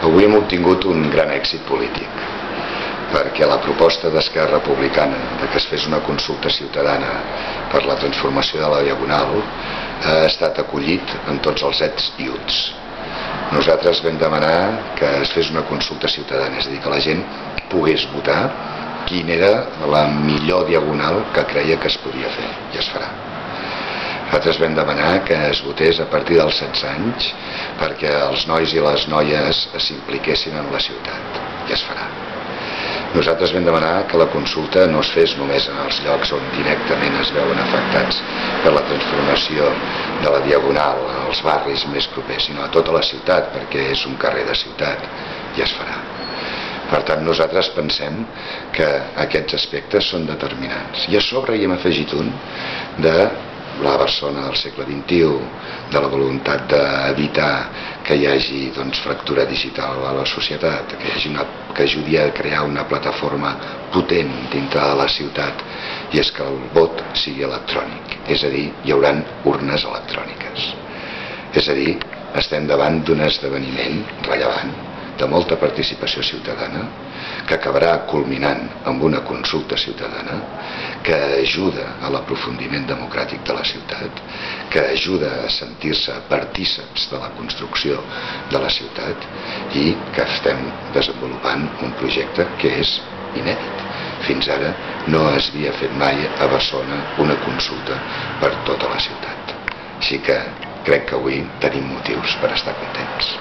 Avui hem obtingut un gran èxit polític, perquè la proposta d'Esquerra Republicana que es fes una consulta ciutadana per la transformació de la Diagonal ha estat acollit en tots els ets i uts. Nosaltres vam demanar que es fes una consulta ciutadana, és a dir, que la gent pogués votar quina era la millor Diagonal que creia que es podia fer, i es farà. Nosaltres vam demanar que es votés a partir dels 16 anys perquè els nois i les noies s'impliquessin en la ciutat, i es farà. Nosaltres vam demanar que la consulta no es fes només en els llocs on directament es veuen afectats per la transformació de la Diagonal, als barris més propers, sinó a tota la ciutat, perquè és un carrer de ciutat, i es farà. Per tant, nosaltres pensem que aquests aspectes són determinants. I a sobre hi hem afegit un de la Barcelona del segle XXI, de la voluntat d'evitar que hi hagi fractura digital a la societat, que ajudi a crear una plataforma potent dintre de la ciutat, i és que el vot sigui electrònic, és a dir, hi haurà urnes electròniques. És a dir, estem davant d'un esdeveniment rellevant, de molta participació ciutadana, que acabarà culminant amb una consulta ciutadana, que ajuda a l'aprofundiment democràtic de la ciutat, que ajuda a sentir-se partícips de la construcció de la ciutat, i que estem desenvolupant un projecte que és inèdit. Fins ara no es havia fet mai a Barcelona una consulta per tota la ciutat. Així que crec que avui tenim motius per estar contents.